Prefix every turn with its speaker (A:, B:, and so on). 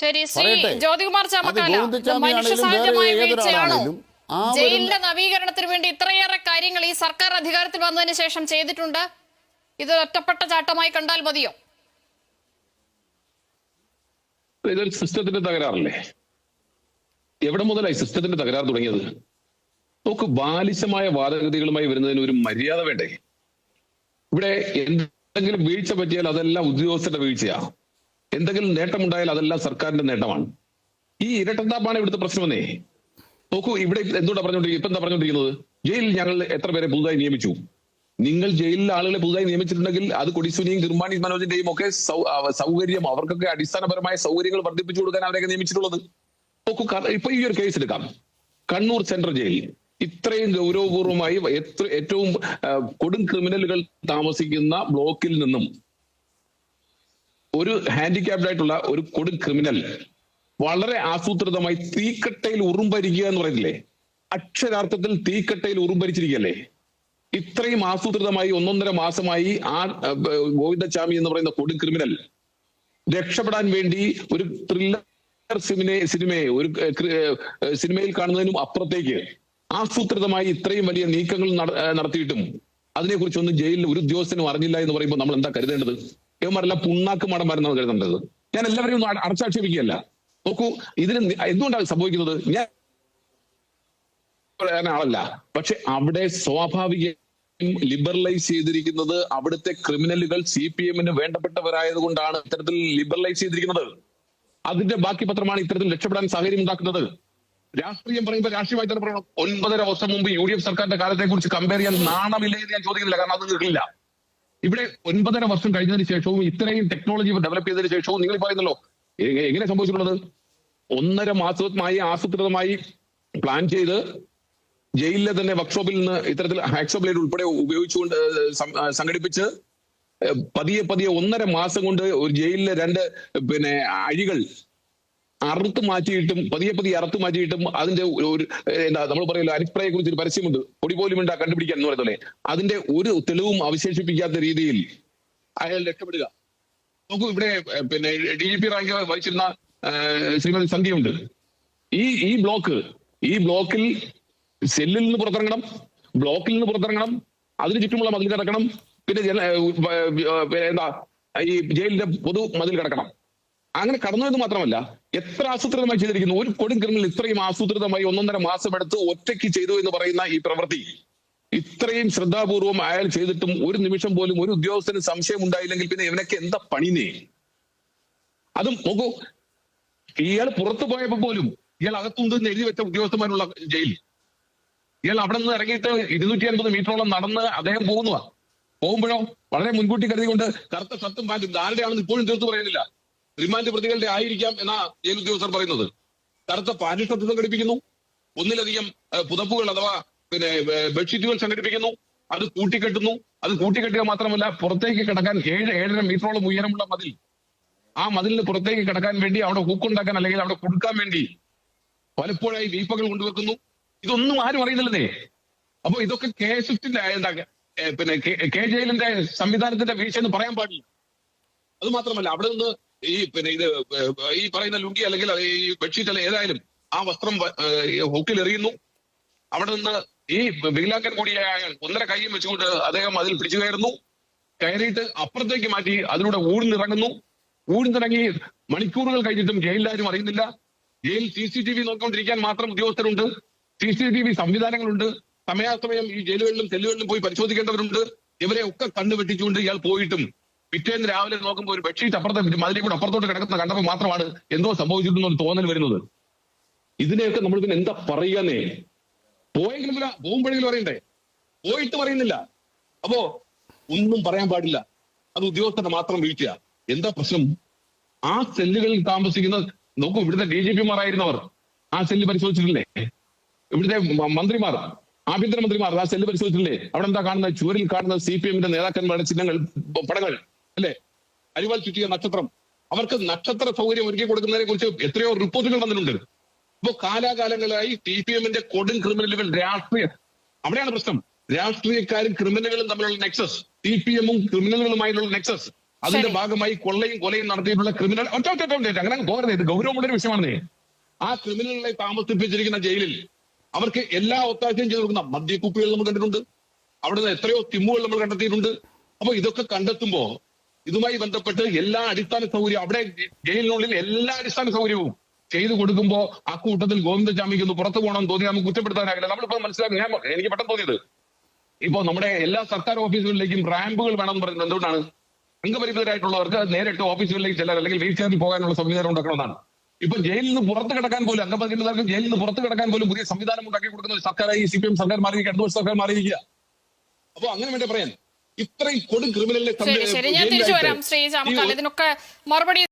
A: ശരി, ശ്രീ
B: പറയട്ടെ.
A: ജ്യോതികുമാർ
B: അത്
A: ചാമക്കാല, ഇത്
B: ഗോവിന്ദച്ചാമി
A: മനുഷ്യ
B: ആണെങ്കിലും വേറെ
A: സഹജമായ വീഴ്ചയാണോ?
B: ഏതൊരാളാണെങ്കിലും ആ
A: ജയിലിന്റെ നവീകരണത്തിന് വേണ്ടി ഇത്രയേറെ കാര്യങ്ങൾ ഈ സർക്കാർ അധികാരത്തിൽ വന്നതിന് ശേഷം ചെയ്തിട്ടുണ്ട്. ഇത് ഒറ്റപ്പെട്ട ചാട്ടമായി കണ്ടാൽ മതിയോ?
C: ഇതൊരു സിസ്റ്റത്തിന്റെ തകരാറല്ലേ? എവിടെ മുതലായി സിസ്റ്റത്തിന്റെ തകരാറ് തുടങ്ങിയത്? നോക്ക്, ബാലിശമായ വാദഗതികളുമായി വരുന്നതിന് ഒരു മര്യാദ വേണ്ടേ? ഇവിടെ എന്തെങ്കിലും വീഴ്ച പറ്റിയാൽ അതെല്ലാം ഉദ്യോഗസ്ഥരുടെ വീഴ്ചയാ, എന്തെങ്കിലും നേട്ടമുണ്ടായാൽ അതെല്ലാം സർക്കാരിന്റെ നേട്ടമാണ്. ഈ ഇരട്ടത്താപ്പാണ് ഇവിടുത്തെ പ്രശ്നമെന്നേ. നോക്കൂ, ഇവിടെ എന്തുകൊണ്ടാ ഇപ്പൊ എന്താ പറഞ്ഞുകൊണ്ടിരിക്കുന്നത്? ജയിലിൽ ഞങ്ങൾ എത്ര പേരെ പുതുതായി നിയമിച്ചു. നിങ്ങൾ ജയിലിലെ ആളുകളെ പുതുതായി നിയമിച്ചിട്ടുണ്ടെങ്കിൽ അത് കൊടിസുനിയും കിർമാണി മനോജിന്റെയും ഒക്കെ സൗകര്യം, അവർക്കൊക്കെ അടിസ്ഥാനപരമായ സൗകര്യങ്ങൾ വർദ്ധിപ്പിച്ചു കൊടുക്കാൻ അവരെയൊക്കെ നിയമിച്ചിട്ടുള്ളത്. നോക്കൂ, ഇപ്പൊ ഈ ഒരു കേസ് എടുക്കാം. കണ്ണൂർ സെൻട്രൽ ജയിൽ ഇത്രയും ഗൗരവപൂർവമായി ഏറ്റവും കൊടും ക്രിമിനലുകൾ താമസിക്കുന്ന ബ്ലോക്കിൽ നിന്നും ഒരു ഹാൻഡിക്യാപ്ഡ് ആയിട്ടുള്ള ഒരു കൊടും ക്രിമിനൽ വളരെ ആസൂത്രിതമായി തീക്കട്ടയിൽ ഉറുമ്പരിക്കുക എന്ന് പറയുന്നില്ലേ, അക്ഷരാർത്ഥത്തിൽ തീക്കട്ടയിൽ ഉറുമ്പരിച്ചിരിക്കുകയല്ലേ. ഇത്രയും ആസൂത്രിതമായി 1.5 മാസമായി ആ ഗോവിന്ദച്ചാമി എന്ന് പറയുന്ന കൊടും ക്രിമിനൽ രക്ഷപ്പെടാൻ വേണ്ടി ഒരു ത്രില്ലർ സിനിമയെ ഒരു സിനിമയിൽ കാണുന്നതിനും അപ്പുറത്തേക്ക് ആസൂത്രിതമായി ഇത്രയും വലിയ നീക്കങ്ങൾ നടത്തിയിട്ടും അതിനെക്കുറിച്ചൊന്നും ജയിലിൽ ഒരു ഉദ്യോഗസ്ഥനും അറിഞ്ഞില്ല എന്ന് പറയുമ്പോൾ നമ്മൾ എന്താ കരുതേണ്ടത്? ഇവന്മാരെല്ലാം പുണ്ണാക്ക് മടന്മാരെന്നാണ് കരുതേണ്ടത്. ഞാൻ എല്ലാവരെയും അടച്ചാക്ഷേപിക്കുകയല്ല. നോക്കൂ, ഇതിന് എന്തുകൊണ്ടാണ് സംഭവിക്കുന്നത്? ഞാൻ ആളല്ല, പക്ഷെ അവിടെ സ്വാഭാവിക ലിബറലൈസ് ചെയ്തിരിക്കുന്നത് അവിടുത്തെ ക്രിമിനലുകൾ CPM-ന് വേണ്ടപ്പെട്ടവരായത് കൊണ്ടാണ് ഇത്തരത്തിൽ ലിബറലൈസ് ചെയ്തിരിക്കുന്നത്. അതിന്റെ ബാക്കി പത്രമാണ് ഇത്തരത്തിൽ രക്ഷപ്പെടാൻ സാഹചര്യം ഉണ്ടാക്കുന്നത്. രാഷ്ട്രീയം പറയുമ്പോൾ രാഷ്ട്രീയമായി തന്നെ പറയണം. 9.5 വർഷം മുമ്പ് UDF സർക്കാരിന്റെ കാലത്തെ കുറിച്ച് കമ്പയർ ചെയ്യാൻ നാണമില്ലേ എന്ന് ഞാൻ ചോദിക്കുന്നില്ല, കാരണം അത് നിൽക്കില്ല. ഇവിടെ 9.5 വർഷം കഴിഞ്ഞതിന് ശേഷവും ഇത്രയും ടെക്നോളജി ഡെവലപ്പ് ചെയ്തതിനു ശേഷവും നിങ്ങൾ പറയുന്നല്ലോ എങ്ങനെ സംഭവിച്ചിട്ടുള്ളത്? 1.5 മാസമായി ആസൂത്രിതമായി പ്ലാൻ ചെയ്ത് ജയിലിലെ തന്നെ വർക്ക്ഷോപ്പിൽ നിന്ന് ഇത്തരത്തിൽ ഹാക്സോ ബ്ലേഡ് ഉൾപ്പെടെ ഉപയോഗിച്ചുകൊണ്ട് സംഘടിപ്പിച്ച് പതിയെ 1.5 മാസം കൊണ്ട് ഒരു ജയിലിലെ 2 അഴികൾ അറുത്ത് മാറ്റിയിട്ടും പതിയെ അറുത്ത് മാറ്റിയിട്ടും അതിന്റെ ഒരു എന്താ നമ്മൾ പറയല്ലോ, അരിപ്രയെ കുറിച്ച് ഒരു പരസ്യമുണ്ട്, പൊടി പോലും ഉണ്ടാ കണ്ടുപിടിക്കാൻ എന്ന് പറയുന്നല്ലേ, അതിന്റെ ഒരു തെളിവും അവശേഷിപ്പിക്കാത്ത രീതിയിൽ അയാൾ രക്ഷപ്പെടുക. നോക്കൂ, ഇവിടെ DGP റാങ്ക് വഹിച്ചിരുന്ന ശ്രീമതി സന്ധ്യയുണ്ട്. ഈ ബ്ലോക്കിൽ സെല്ലിൽ നിന്ന് പുറത്തിറങ്ങണം, ബ്ലോക്കിൽ നിന്ന് പുറത്തിറങ്ങണം, അതിന് ചുറ്റുമുള്ള മതിൽ കിടക്കണം, പിന്നെ എന്താ ഈ ജയിലിന്റെ പൊതു മതിൽ കിടക്കണം. അങ്ങനെ കടന്നത് മാത്രമല്ല, എത്ര ആസൂത്രിതമായി ചെയ്തിരിക്കുന്നു. ഒരു കൊടും ക്രിമിനൽ ഇത്രയും ആസൂത്രിതമായി 1.5 മാസം എടുത്ത് ഒറ്റയ്ക്ക് ചെയ്തു എന്ന് പറയുന്ന ഈ പ്രവൃത്തി ഇത്രയും ശ്രദ്ധാപൂർവം അയാൾ ചെയ്തിട്ടും ഒരു നിമിഷം പോലും ഒരു ഉദ്യോഗസ്ഥന് സംശയം ഉണ്ടായില്ലെങ്കിൽ പിന്നെ ഇവനൊക്കെ എന്താ പണിനേ? അതും നോക്കൂ, ഇയാൾ പുറത്തു പോയപ്പോ പോലും ഇയാൾ അകത്തുണ്ടെന്ന് എഴുതി വെച്ച ഉദ്യോഗസ്ഥന്മാരുള്ള ജയിൽ. ഇയാൾ അവിടെ നിന്ന് ഇറങ്ങിയിട്ട് 250 മീറ്ററോളം നടന്ന് അദ്ദേഹം പോകുമ്പോഴോ വളരെ മുൻകൂട്ടി കരുതിക്കൊണ്ട് കറുത്ത ഷർട്ടും പാന്റും ആരുടെയാണെന്ന് ഇപ്പോഴും തീർത്തു പറയുന്നില്ല. റിമാൻഡ് പ്രതികളുടെ ആയിരിക്കാം എന്നാ ജയിൽ ഉദ്യോഗസ്ഥർ പറയുന്നത്. കറുത്ത പാന്റ് ഷർട്ട് സംഘടിപ്പിക്കുന്നു, ഒന്നിലധികം പുതപ്പുകൾ അഥവാ ബെഡ്ഷീറ്റുകൾ സംഘടിപ്പിക്കുന്നു, അത് കൂട്ടിക്കെട്ടുന്നു. അത് കൂട്ടിക്കെട്ടുക മാത്രമല്ല, പുറത്തേക്ക് കിടക്കാൻ 7.5 മീറ്ററോളം ഉയരമുള്ള മതിൽ, ആ മതിലിന് പുറത്തേക്ക് കിടക്കാൻ വേണ്ടി അവിടെ ഹൂക്കുണ്ടാക്കാൻ അല്ലെങ്കിൽ അവിടെ കൊടുക്കാൻ വേണ്ടി പലപ്പോഴായി വീപ്പകൾ കൊണ്ടുവെക്കുന്നു. ഇതൊന്നും ആരും അറിയുന്നില്ലെന്നേ. അപ്പൊ ഇതൊക്കെ കെ ജയിലിന്റെ സംവിധാനത്തിന്റെ വീഴ്ച എന്ന് പറയാൻ പാടില്ല. അത് മാത്രമല്ല, അവിടെ നിന്ന് ഈ പറയുന്ന ലുങ്കി അല്ലെങ്കിൽ ഈ ബെഡ്ഷീറ്റ് അല്ലെങ്കിൽ ഏതായാലും ആ വസ്ത്രം ഹുക്കിൽ എറിയുന്നു. അവിടെ നിന്ന് ഈ വികലാംഗൻ കൂടിയായ 1.5 കൈയും വെച്ചുകൊണ്ട് അദ്ദേഹം അതിൽ പിടിച്ചു കയറിയിട്ട് അപ്പുറത്തേക്ക് മാറ്റി അതിലൂടെ ഊഴ്ന്നിറങ്ങി മണിക്കൂറുകൾ കഴിഞ്ഞിട്ടും ജയിലിലാരും അറിയുന്നില്ല. ജയിൽ CCTV നോക്കിക്കൊണ്ടിരിക്കാൻ മാത്രം ഉദ്യോഗസ്ഥരുണ്ട്, CCTV സംവിധാനങ്ങളുണ്ട്, സമയാസമയം ഈ ജയിലുകളിലും സെല്ലുകളിലും പോയി പരിശോധിക്കേണ്ടവരുണ്ട്. ഇവരെ ഒക്കെ കണ്ടുവെട്ടിച്ചുകൊണ്ട് ഇയാൾ പോയിട്ടും പിറ്റേന്ന് രാവിലെ നോക്കുമ്പോൾ ഒരു ബെഡ്ഷീറ്റ് മതിലേ കൂടെ അപ്പുറത്തോട്ട് കിടക്കുന്ന കണ്ടപ്പോൾ മാത്രമാണ് എന്തോ സംഭവിച്ചിട്ടുണ്ടെന്ന് തോന്നൽ വരുന്നത്. ഇതിനെയൊക്കെ നമ്മൾ പിന്നെ എന്താ പറയുകന്നേ? പോകുമ്പോഴെങ്കിലും അറിയണ്ടേ? പോയിട്ട് പറയുന്നില്ല. അപ്പോ ഒന്നും പറയാൻ പാടില്ല, അത് ഉദ്യോഗസ്ഥരുടെ മാത്രം വീഴ്ച. എന്താ പ്രശ്നം? ആ സെല്ലുകളിൽ താമസിക്കുന്ന നോക്കൂ, ഇവിടുത്തെ DGP-മാരായിരുന്നവർ ആ സെല്ല് പരിശോധിച്ചിട്ടില്ലേ? ഇവിടുത്തെ മന്ത്രിമാർ, ആഭ്യന്തരമന്ത്രിമാർ ആ സെല്ല് പരിശോധിച്ചിട്ടില്ലേ? അവിടെ എന്താ കാണുന്നത്? ചുവരിൽ കാണുന്ന CPM-ന്റെ നേതാക്കന്മാരുടെ ചിഹ്നങ്ങൾ, പടങ്ങൾ അല്ലെ? അരിവാൾ ചുറ്റിയ നക്ഷത്രം. അവർക്ക് നക്ഷത്ര സൗകര്യം ഒരുക്കി കൊടുക്കുന്നതിനെ കുറിച്ച് എത്രയോ റിപ്പോർട്ടുകൾ വന്നിട്ടുണ്ട്. ഇപ്പോ കാലാകാലങ്ങളായി CPM-ന്റെ കൊടും ക്രിമിനലുകൾ അവിടെയാണ് പ്രശ്നം. രാഷ്ട്രീയക്കാരും ക്രിമിനലുകളും തമ്മിലുള്ള നെക്സസ്, CPM-ഉം ക്രിമിനലുകളുമായുള്ള നെക്സസ് അതിന്റെ ഭാഗമായി കൊള്ളയും കൊലയും നടത്തിയിട്ടുള്ള ക്രിമിനൽ അങ്ങനെ പോകരുത്, ഇത് ഗൗരവമുള്ളൊരു വിഷയമാണ്. ആ ക്രിമിനലുകളെ താമസിപ്പിച്ചിരിക്കുന്ന ജയിലിൽ അവർക്ക് എല്ലാ ഒത്താശയും ചെയ്തു കൊടുക്കുന്ന മദ്യക്കുപ്പികൾ നമ്മൾ കണ്ടിട്ടുണ്ട്, അവിടുന്ന് എത്രയോ തിമ്മുകൾ നമ്മൾ കണ്ടെത്തിയിട്ടുണ്ട്. അപ്പൊ ഇതൊക്കെ കണ്ടെത്തുമ്പോ ഇതുമായി ബന്ധപ്പെട്ട് എല്ലാ അടിസ്ഥാന സൗകര്യവും അവിടെ ജയിലിനുള്ളിൽ എല്ലാ അടിസ്ഥാന സൗകര്യവും ചെയ്തു കൊടുക്കുമ്പോ ആ കൂട്ടത്തിൽ ഗോവിന്ദചാമിക്ക് ഒന്ന് പുറത്തു പോകണം തോന്നി നമുക്ക് കുറ്റപ്പെടുത്താനാകില്ല. നമ്മളിപ്പോ മനസ്സിലാക്കി, എനിക്ക് പെട്ടെന്ന് തോന്നിയത് ഇപ്പൊ നമ്മുടെ എല്ലാ സർക്കാർ ഓഫീസുകളിലേക്കും റാമ്പുകൾ വേണമെന്ന് പറയുന്നത് എന്തുകൊണ്ടാണ്? അംഗപരിമിതരായിട്ടുള്ളവർക്ക് നേരിട്ട് ഓഫീസുകളിലേക്ക് ചെല്ലാൻ അല്ലെങ്കിൽ വീൽ ചെയറിൽ പോകാനുള്ള സംവിധാനം ഉണ്ടാക്കണമെന്നാണ്. ഇപ്പൊ ജയിലിൽ നിന്ന് പുറത്ത് കിടക്കാൻ പോലും അംഗപരിമിതർക്ക് ജയിലിൽ നിന്ന് പുറത്ത് കിടക്കാൻ പോലും പുതിയ സംവിധാനം ഉണ്ടാക്കി കൊടുക്കുന്ന ഒരു സർക്കാരായി CPM സർക്കാർ മാറിയിരിക്കുക, ഇടതുപക്ഷ സർക്കാർ മാറിയിരിക്കുക. അപ്പൊ അങ്ങനെ വേണ്ടി പറയാൻ ഇത്രയും കൊടും ക്രിമിനലിനെ
A: ശരി, ഞാൻ തിരിച്ചു വരാം ശ്രീ ചാമക്കാല, ഇതിനൊക്കെ മറുപടി